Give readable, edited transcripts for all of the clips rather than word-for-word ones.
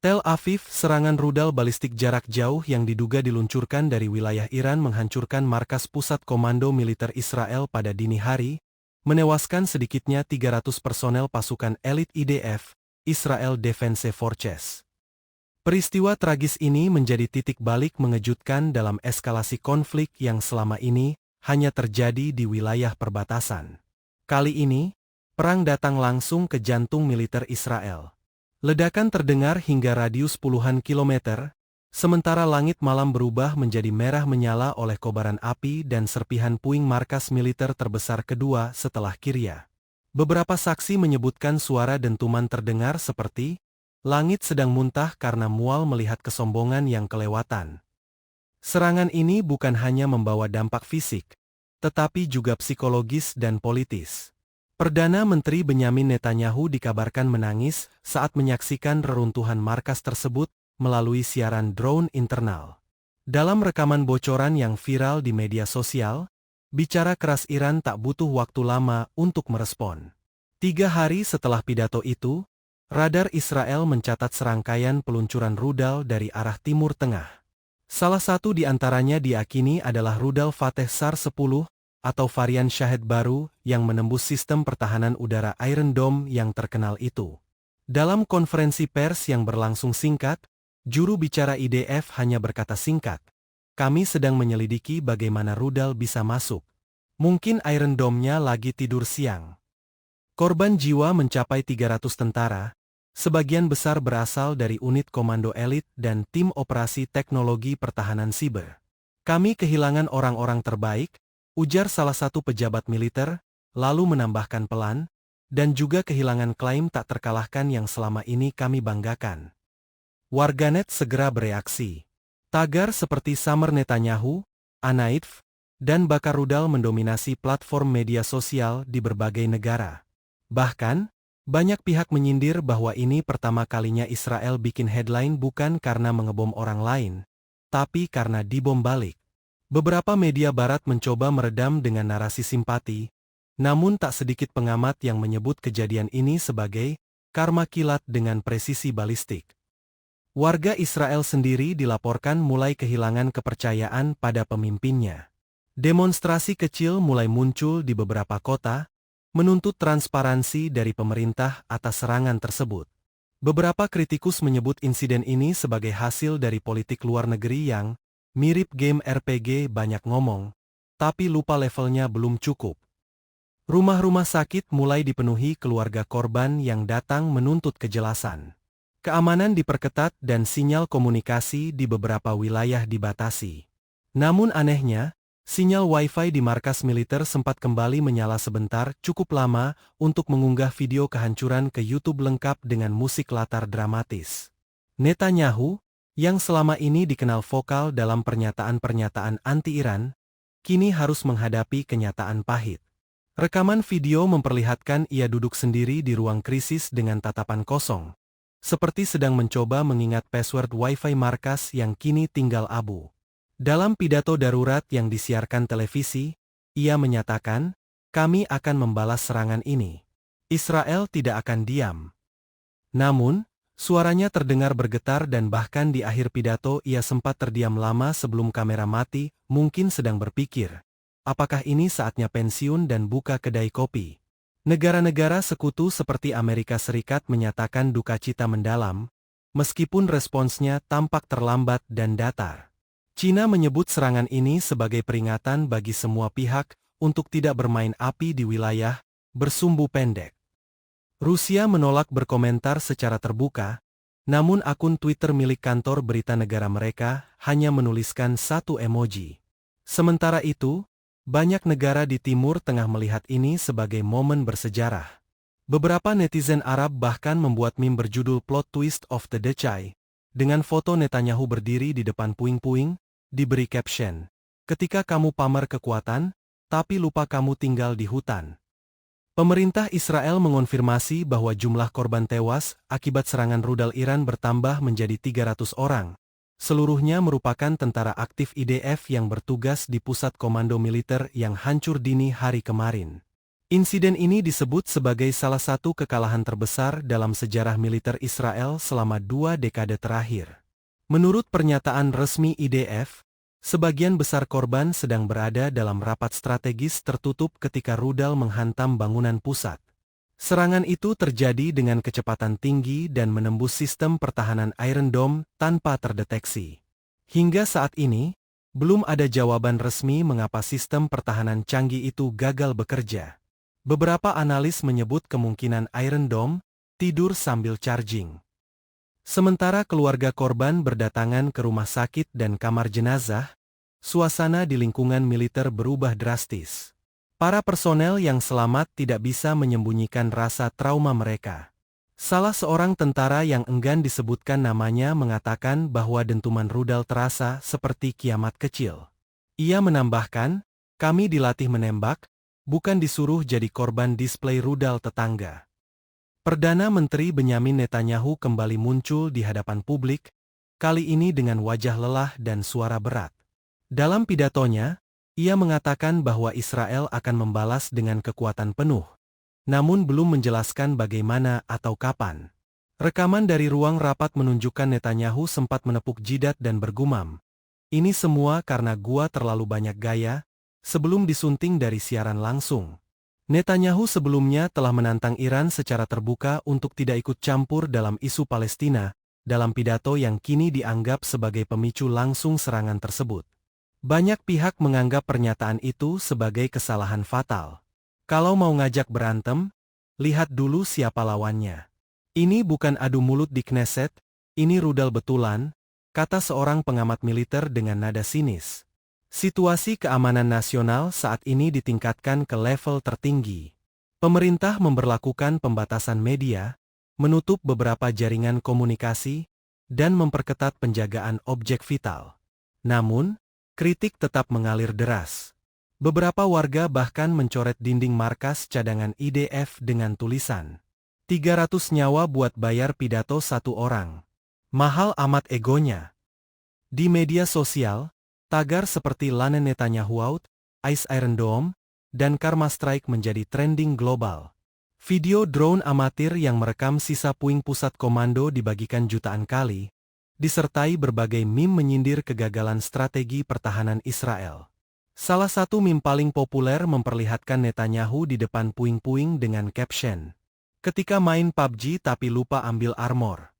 Tel Aviv, serangan rudal balistik jarak jauh yang diduga diluncurkan dari wilayah Iran menghancurkan markas pusat komando militer Israel pada dini hari, menewaskan sedikitnya 300 personel pasukan elit IDF, Israel Defense Forces. Peristiwa tragis ini menjadi titik balik mengejutkan dalam eskalasi konflik yang selama ini hanya terjadi di wilayah perbatasan. Kali ini, perang datang langsung ke jantung militer Israel. Ledakan terdengar hingga radius puluhan kilometer, sementara langit malam berubah menjadi merah menyala oleh kobaran api dan serpihan puing markas militer terbesar kedua setelah Kirya. Beberapa saksi menyebutkan suara dentuman terdengar seperti, langit sedang muntah karena mual melihat kesombongan yang kelewatan. Serangan ini bukan hanya membawa dampak fisik, tetapi juga psikologis dan politis. Perdana Menteri Benyamin Netanyahu dikabarkan menangis saat menyaksikan reruntuhan markas tersebut melalui siaran drone internal. Dalam rekaman bocoran yang viral di media sosial, bicara keras Iran tak butuh waktu lama untuk merespon. 3 hari setelah pidato itu, radar Israel mencatat serangkaian peluncuran rudal dari arah Timur Tengah. Salah satu di antaranya diakini adalah rudal Fateh SAR-10, atau varian Shahed baru yang menembus sistem pertahanan udara Iron Dome yang terkenal itu. Dalam konferensi pers yang berlangsung singkat, juru bicara IDF hanya berkata singkat, "Kami sedang menyelidiki bagaimana rudal bisa masuk. Mungkin Iron Dome-nya lagi tidur siang." Korban jiwa mencapai 300 tentara, sebagian besar berasal dari unit komando elit dan tim operasi teknologi pertahanan siber. "Kami kehilangan orang-orang terbaik," ujar salah satu pejabat militer, lalu menambahkan pelan, "dan juga kehilangan klaim tak terkalahkan yang selama ini kami banggakan." Warganet segera bereaksi. Tagar seperti Samer Netanyahu, Anaitv, dan bakar rudal mendominasi platform media sosial di berbagai negara. Bahkan, banyak pihak menyindir bahwa ini pertama kalinya Israel bikin headline bukan karena mengebom orang lain, tapi karena dibom balik. Beberapa media barat mencoba meredam dengan narasi simpati, namun tak sedikit pengamat yang menyebut kejadian ini sebagai karma kilat dengan presisi balistik. Warga Israel sendiri dilaporkan mulai kehilangan kepercayaan pada pemimpinnya. Demonstrasi kecil mulai muncul di beberapa kota, menuntut transparansi dari pemerintah atas serangan tersebut. Beberapa kritikus menyebut insiden ini sebagai hasil dari politik luar negeri yang mirip game RPG banyak ngomong, tapi lupa levelnya belum cukup. Rumah-rumah sakit mulai dipenuhi keluarga korban yang datang menuntut kejelasan. Keamanan diperketat dan sinyal komunikasi di beberapa wilayah dibatasi. Namun anehnya, sinyal Wi-Fi di markas militer sempat kembali menyala sebentar cukup lama untuk mengunggah video kehancuran ke YouTube lengkap dengan musik latar dramatis. Netanyahu, yang selama ini dikenal vokal dalam pernyataan-pernyataan anti-Iran, kini harus menghadapi kenyataan pahit. Rekaman video memperlihatkan ia duduk sendiri di ruang krisis dengan tatapan kosong, seperti sedang mencoba mengingat password Wi-Fi markas yang kini tinggal abu. Dalam pidato darurat yang disiarkan televisi, ia menyatakan, "Kami akan membalas serangan ini. Israel tidak akan diam." Namun, suaranya terdengar bergetar dan bahkan di akhir pidato ia sempat terdiam lama sebelum kamera mati, mungkin sedang berpikir, apakah ini saatnya pensiun dan buka kedai kopi. Negara-negara sekutu seperti Amerika Serikat menyatakan duka cita mendalam, meskipun responsnya tampak terlambat dan datar. China menyebut serangan ini sebagai peringatan bagi semua pihak untuk tidak bermain api di wilayah bersumbu pendek. Rusia menolak berkomentar secara terbuka, namun akun Twitter milik kantor berita negara mereka hanya menuliskan satu emoji. Sementara itu, banyak negara di Timur Tengah melihat ini sebagai momen bersejarah. Beberapa netizen Arab bahkan membuat meme berjudul Plot Twist of the Decade, dengan foto Netanyahu berdiri di depan puing-puing, diberi caption, "Ketika kamu pamer kekuatan, tapi lupa kamu tinggal di hutan." Pemerintah Israel mengonfirmasi bahwa jumlah korban tewas akibat serangan rudal Iran bertambah menjadi 300 orang. Seluruhnya merupakan tentara aktif IDF yang bertugas di pusat komando militer yang hancur dini hari kemarin. Insiden ini disebut sebagai salah satu kekalahan terbesar dalam sejarah militer Israel selama 2 dekade terakhir. Menurut pernyataan resmi IDF, sebagian besar korban sedang berada dalam rapat strategis tertutup ketika rudal menghantam bangunan pusat. Serangan itu terjadi dengan kecepatan tinggi dan menembus sistem pertahanan Iron Dome tanpa terdeteksi. Hingga saat ini, belum ada jawaban resmi mengapa sistem pertahanan canggih itu gagal bekerja. Beberapa analis menyebut kemungkinan Iron Dome tidur sambil charging. Sementara keluarga korban berdatangan ke rumah sakit dan kamar jenazah, suasana di lingkungan militer berubah drastis. Para personel yang selamat tidak bisa menyembunyikan rasa trauma mereka. Salah seorang tentara yang enggan disebutkan namanya mengatakan bahwa dentuman rudal terasa seperti kiamat kecil. Ia menambahkan, "Kami dilatih menembak, bukan disuruh jadi korban display rudal tetangga." Perdana Menteri Benyamin Netanyahu kembali muncul di hadapan publik, kali ini dengan wajah lelah dan suara berat. Dalam pidatonya, ia mengatakan bahwa Israel akan membalas dengan kekuatan penuh, namun belum menjelaskan bagaimana atau kapan. Rekaman dari ruang rapat menunjukkan Netanyahu sempat menepuk jidat dan bergumam, "Ini semua karena gua terlalu banyak gaya," sebelum disunting dari siaran langsung. Netanyahu sebelumnya telah menantang Iran secara terbuka untuk tidak ikut campur dalam isu Palestina, dalam pidato yang kini dianggap sebagai pemicu langsung serangan tersebut. Banyak pihak menganggap pernyataan itu sebagai kesalahan fatal. Kalau mau ngajak berantem, lihat dulu siapa lawannya. "Ini bukan adu mulut di Knesset, ini rudal betulan," kata seorang pengamat militer dengan nada sinis. Situasi keamanan nasional saat ini ditingkatkan ke level tertinggi. Pemerintah memberlakukan pembatasan media, menutup beberapa jaringan komunikasi, dan memperketat penjagaan objek vital. Namun, kritik tetap mengalir deras. Beberapa warga bahkan mencoret dinding markas cadangan IDF dengan tulisan, "300 nyawa buat bayar pidato satu orang. Mahal amat egonya." Di media sosial, tagar seperti "Lane Netanyahu out, Ice Iron Dome," dan Karma Strike menjadi trending global. Video drone amatir yang merekam sisa puing pusat komando dibagikan jutaan kali, disertai berbagai meme menyindir kegagalan strategi pertahanan Israel. Salah satu meme paling populer memperlihatkan Netanyahu di depan puing-puing dengan caption, "Ketika main PUBG tapi lupa ambil armor."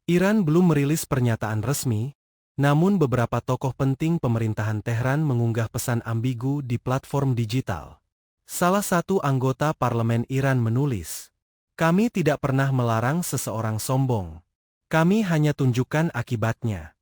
Iran belum merilis pernyataan resmi, namun beberapa tokoh penting pemerintahan Tehran mengunggah pesan ambigu di platform digital. Salah satu anggota parlemen Iran menulis, "Kami tidak pernah melarang seseorang sombong. Kami hanya tunjukkan akibatnya."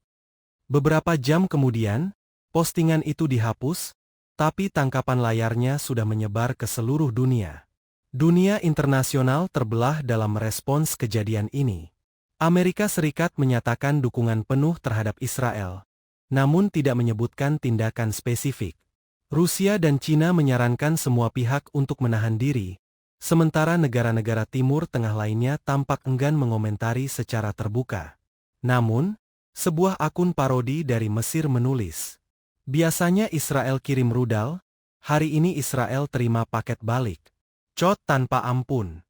Beberapa jam kemudian, postingan itu dihapus, tapi tangkapan layarnya sudah menyebar ke seluruh dunia. Dunia internasional terbelah dalam merespons kejadian ini. Amerika Serikat menyatakan dukungan penuh terhadap Israel, namun tidak menyebutkan tindakan spesifik. Rusia dan Cina menyarankan semua pihak untuk menahan diri, sementara negara-negara Timur Tengah lainnya tampak enggan mengomentari secara terbuka. Namun, sebuah akun parodi dari Mesir menulis, "Biasanya Israel kirim rudal, hari ini Israel terima paket balik. Cot tanpa ampun."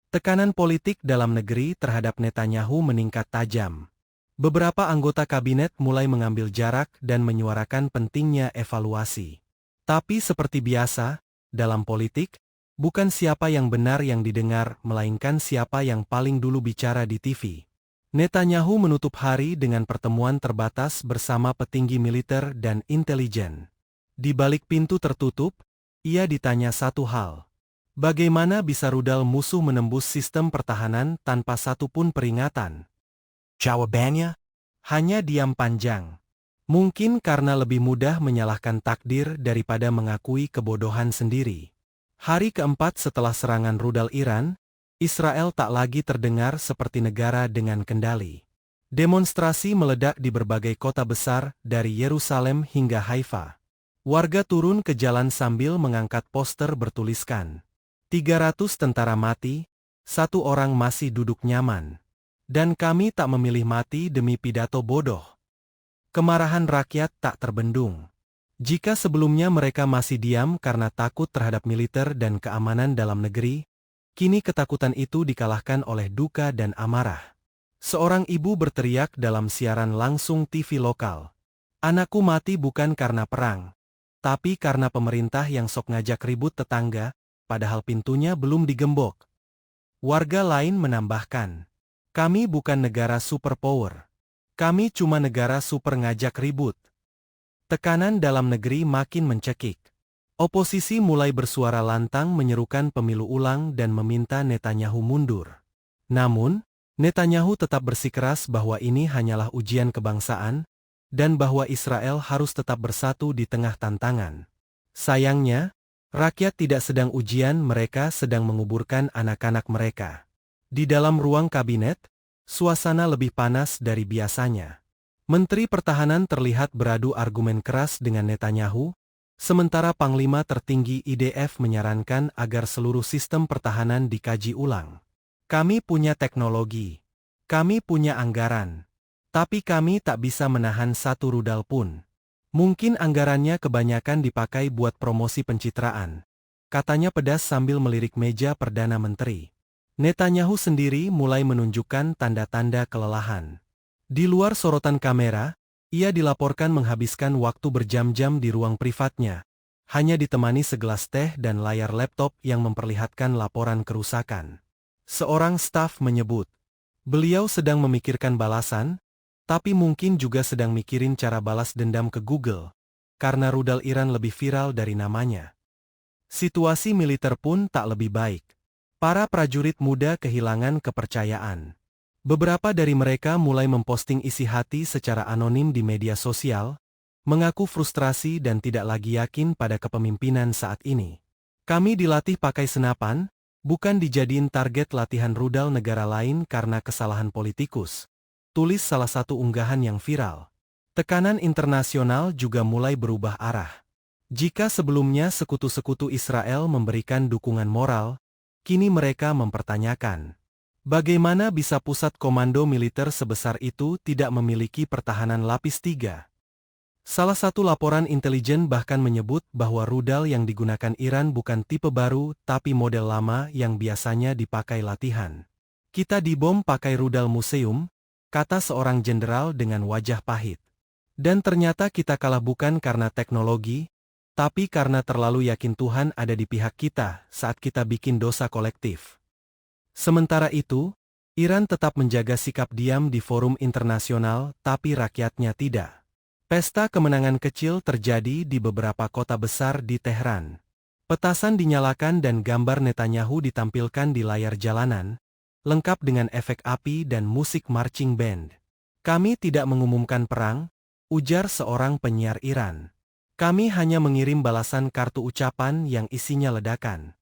Tekanan politik dalam negeri terhadap Netanyahu meningkat tajam. Beberapa anggota kabinet mulai mengambil jarak dan menyuarakan pentingnya evaluasi. Tapi seperti biasa, dalam politik, bukan siapa yang benar yang didengar, melainkan siapa yang paling dulu bicara di TV. Netanyahu menutup hari dengan pertemuan terbatas bersama petinggi militer dan intelijen. Di balik pintu tertutup, ia ditanya satu hal. Bagaimana bisa rudal musuh menembus sistem pertahanan tanpa satupun peringatan? Jawabannya? Hanya diam panjang. Mungkin karena lebih mudah menyalahkan takdir daripada mengakui kebodohan sendiri. Hari keempat setelah serangan rudal Iran, Israel tak lagi terdengar seperti negara dengan kendali. Demonstrasi meledak di berbagai kota besar dari Yerusalem hingga Haifa. Warga turun ke jalan sambil mengangkat poster bertuliskan, 300 tentara mati, 1 orang masih duduk nyaman. Dan kami tak memilih mati demi pidato bodoh. Kemarahan rakyat tak terbendung. Jika sebelumnya mereka masih diam karena takut terhadap militer dan keamanan dalam negeri, kini ketakutan itu dikalahkan oleh duka dan amarah. Seorang ibu berteriak dalam siaran langsung TV lokal. "Anakku mati bukan karena perang, tapi karena pemerintah yang sok ngajak ribut tetangga, padahal pintunya belum digembok." Warga lain menambahkan, "Kami bukan negara superpower. Kami cuma negara super ngajak ribut." Tekanan dalam negeri makin mencekik. Oposisi mulai bersuara lantang menyerukan pemilu ulang dan meminta Netanyahu mundur. Namun, Netanyahu tetap bersikeras bahwa ini hanyalah ujian kebangsaan, dan bahwa Israel harus tetap bersatu di tengah tantangan. Sayangnya, rakyat tidak sedang ujian, mereka sedang menguburkan anak-anak mereka. Di dalam ruang kabinet, suasana lebih panas dari biasanya. Menteri Pertahanan terlihat beradu argumen keras dengan Netanyahu, sementara Panglima Tertinggi IDF menyarankan agar seluruh sistem pertahanan dikaji ulang. "Kami punya teknologi. Kami punya anggaran. Tapi kami tak bisa menahan satu rudal pun. Mungkin anggarannya kebanyakan dipakai buat promosi pencitraan," katanya pedas sambil melirik meja Perdana Menteri. Netanyahu sendiri mulai menunjukkan tanda-tanda kelelahan. Di luar sorotan kamera, ia dilaporkan menghabiskan waktu berjam-jam di ruang privatnya, hanya ditemani segelas teh dan layar laptop yang memperlihatkan laporan kerusakan. Seorang staf menyebut, beliau sedang memikirkan balasan, tapi mungkin juga sedang mikirin cara balas dendam ke Google, karena rudal Iran lebih viral dari namanya. Situasi militer pun tak lebih baik. Para prajurit muda kehilangan kepercayaan. Beberapa dari mereka mulai memposting isi hati secara anonim di media sosial, mengaku frustrasi dan tidak lagi yakin pada kepemimpinan saat ini. "Kami dilatih pakai senapan, bukan dijadiin target latihan rudal negara lain karena kesalahan politikus," tulis salah satu unggahan yang viral. Tekanan internasional juga mulai berubah arah. Jika sebelumnya sekutu-sekutu Israel memberikan dukungan moral, kini mereka mempertanyakan, bagaimana bisa pusat komando militer sebesar itu tidak memiliki pertahanan lapis 3? Salah satu laporan intelijen bahkan menyebut bahwa rudal yang digunakan Iran bukan tipe baru tapi model lama yang biasanya dipakai latihan. "Kita dibom pakai rudal museum," kata seorang jenderal dengan wajah pahit. "Dan ternyata kita kalah bukan karena teknologi, tapi karena terlalu yakin Tuhan ada di pihak kita saat kita bikin dosa kolektif." Sementara itu, Iran tetap menjaga sikap diam di forum internasional, tapi rakyatnya tidak. Pesta kemenangan kecil terjadi di beberapa kota besar di Tehran. Petasan dinyalakan dan gambar Netanyahu ditampilkan di layar jalanan, lengkap dengan efek api dan musik marching band. "Kami tidak mengumumkan perang," ujar seorang penyiar Iran. "Kami hanya mengirim balasan kartu ucapan yang isinya ledakan."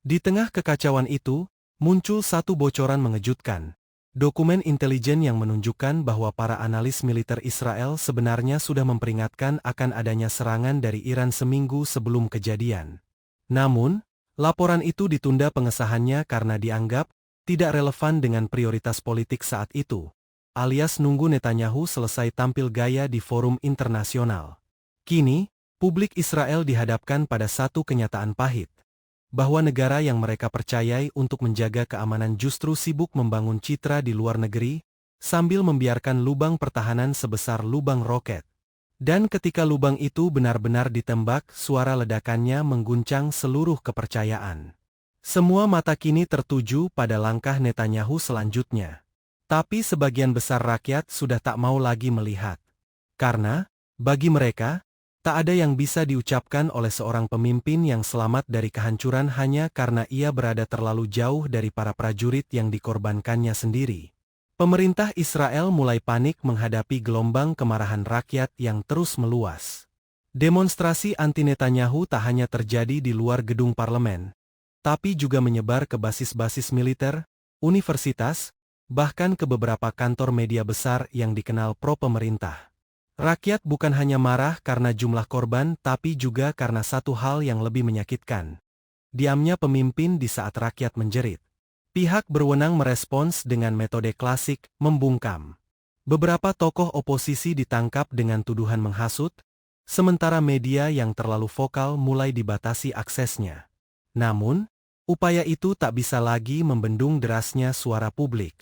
Di tengah kekacauan itu, muncul satu bocoran mengejutkan. Dokumen intelijen yang menunjukkan bahwa para analis militer Israel sebenarnya sudah memperingatkan akan adanya serangan dari Iran seminggu sebelum kejadian. Namun, laporan itu ditunda pengesahannya karena dianggap tidak relevan dengan prioritas politik saat itu, alias nunggu Netanyahu selesai tampil gaya di forum internasional. Kini, publik Israel dihadapkan pada satu kenyataan pahit, bahwa negara yang mereka percayai untuk menjaga keamanan justru sibuk membangun citra di luar negeri, sambil membiarkan lubang pertahanan sebesar lubang roket. Dan ketika lubang itu benar-benar ditembak, suara ledakannya mengguncang seluruh kepercayaan. Semua mata kini tertuju pada langkah Netanyahu selanjutnya. Tapi sebagian besar rakyat sudah tak mau lagi melihat. Karena, bagi mereka, tak ada yang bisa diucapkan oleh seorang pemimpin yang selamat dari kehancuran hanya karena ia berada terlalu jauh dari para prajurit yang dikorbankannya sendiri. Pemerintah Israel mulai panik menghadapi gelombang kemarahan rakyat yang terus meluas. Demonstrasi anti-Netanyahu tak hanya terjadi di luar gedung parlemen, tapi juga menyebar ke basis-basis militer, universitas, bahkan ke beberapa kantor media besar yang dikenal pro-pemerintah. Rakyat bukan hanya marah karena jumlah korban, tapi juga karena satu hal yang lebih menyakitkan. Diamnya pemimpin di saat rakyat menjerit. Pihak berwenang merespons dengan metode klasik, membungkam. Beberapa tokoh oposisi ditangkap dengan tuduhan menghasut, sementara media yang terlalu vokal mulai dibatasi aksesnya. Namun, upaya itu tak bisa lagi membendung derasnya suara publik.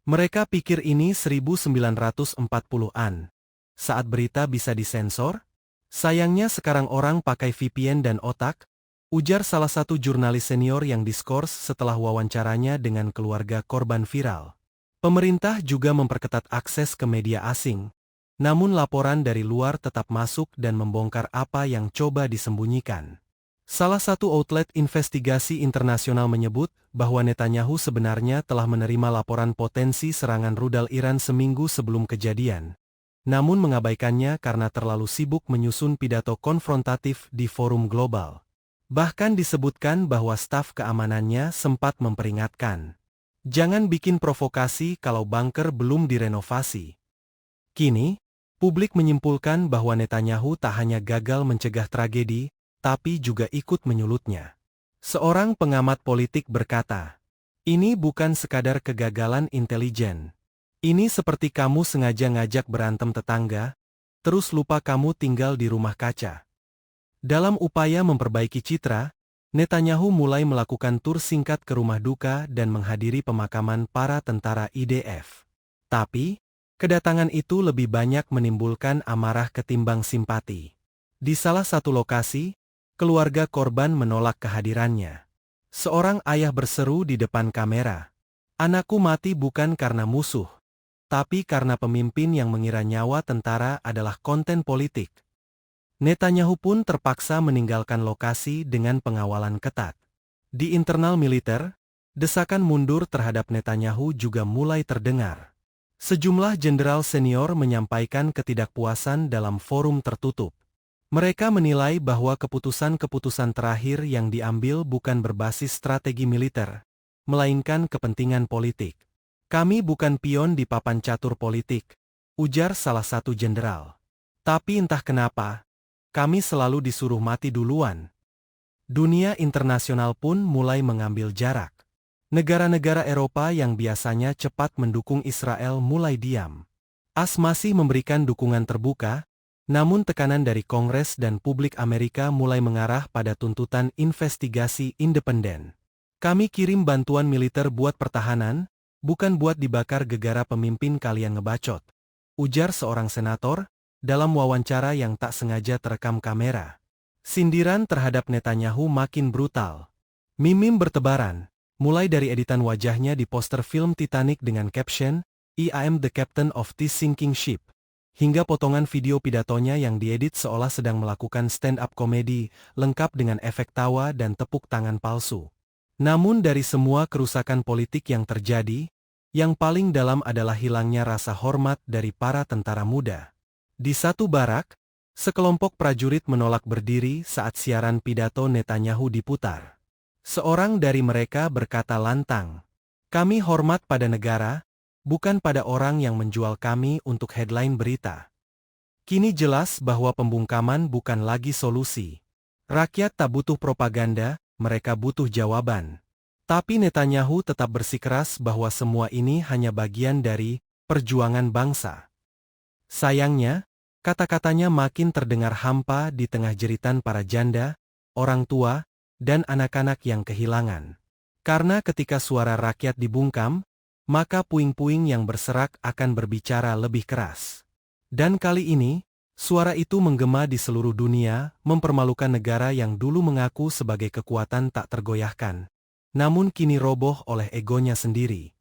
Mereka pikir ini 1940-an. Saat berita bisa disensor? Sayangnya sekarang orang pakai VPN dan otak, ujar salah satu jurnalis senior yang diskors setelah wawancaranya dengan keluarga korban viral. Pemerintah juga memperketat akses ke media asing, namun laporan dari luar tetap masuk dan membongkar apa yang coba disembunyikan. Salah satu outlet investigasi internasional menyebut bahwa Netanyahu sebenarnya telah menerima laporan potensi serangan rudal Iran seminggu sebelum kejadian, namun mengabaikannya karena terlalu sibuk menyusun pidato konfrontatif di forum global. Bahkan disebutkan bahwa staf keamanannya sempat memperingatkan, jangan bikin provokasi kalau bunker belum direnovasi. Kini, publik menyimpulkan bahwa Netanyahu tak hanya gagal mencegah tragedi, tapi juga ikut menyulutnya. Seorang pengamat politik berkata, ini bukan sekadar kegagalan intelijen. Ini seperti kamu sengaja ngajak berantem tetangga, terus lupa kamu tinggal di rumah kaca. Dalam upaya memperbaiki citra, Netanyahu mulai melakukan tur singkat ke rumah duka dan menghadiri pemakaman para tentara IDF. Tapi, kedatangan itu lebih banyak menimbulkan amarah ketimbang simpati. Di salah satu lokasi, keluarga korban menolak kehadirannya. Seorang ayah berseru di depan kamera, "Anakku mati bukan karena musuh, tapi karena pemimpin yang mengira nyawa tentara adalah konten politik." Netanyahu pun terpaksa meninggalkan lokasi dengan pengawalan ketat. Di internal militer, desakan mundur terhadap Netanyahu juga mulai terdengar. Sejumlah jenderal senior menyampaikan ketidakpuasan dalam forum tertutup. Mereka menilai bahwa keputusan-keputusan terakhir yang diambil bukan berbasis strategi militer, melainkan kepentingan politik. "Kami bukan pion di papan catur politik," ujar salah satu jenderal. "Tapi entah kenapa, kami selalu disuruh mati duluan." Dunia internasional pun mulai mengambil jarak. Negara-negara Eropa yang biasanya cepat mendukung Israel mulai diam. AS masih memberikan dukungan terbuka, namun tekanan dari Kongres dan publik Amerika mulai mengarah pada tuntutan investigasi independen. "Kami kirim bantuan militer buat pertahanan, bukan buat dibakar gegara pemimpin kalian ngebacot," ujar seorang senator, dalam wawancara yang tak sengaja terekam kamera. Sindiran terhadap Netanyahu makin brutal. Meme bertebaran, mulai dari editan wajahnya di poster film Titanic dengan caption, "I am the captain of this sinking ship," hingga potongan video pidatonya yang diedit seolah sedang melakukan stand-up komedi, lengkap dengan efek tawa dan tepuk tangan palsu. Namun dari semua kerusakan politik yang terjadi, yang paling dalam adalah hilangnya rasa hormat dari para tentara muda. Di satu barak, sekelompok prajurit menolak berdiri saat siaran pidato Netanyahu diputar. Seorang dari mereka berkata lantang, "Kami hormat pada negara, bukan pada orang yang menjual kami untuk headline berita." Kini jelas bahwa pembungkaman bukan lagi solusi. Rakyat tak butuh propaganda, mereka butuh jawaban. Tapi Netanyahu tetap bersikeras bahwa semua ini hanya bagian dari perjuangan bangsa. Sayangnya, kata-katanya makin terdengar hampa di tengah jeritan para janda, orang tua, dan anak-anak yang kehilangan. Karena ketika suara rakyat dibungkam, maka puing-puing yang berserak akan berbicara lebih keras. Dan kali ini, suara itu menggema di seluruh dunia, mempermalukan negara yang dulu mengaku sebagai kekuatan tak tergoyahkan, namun kini roboh oleh egonya sendiri.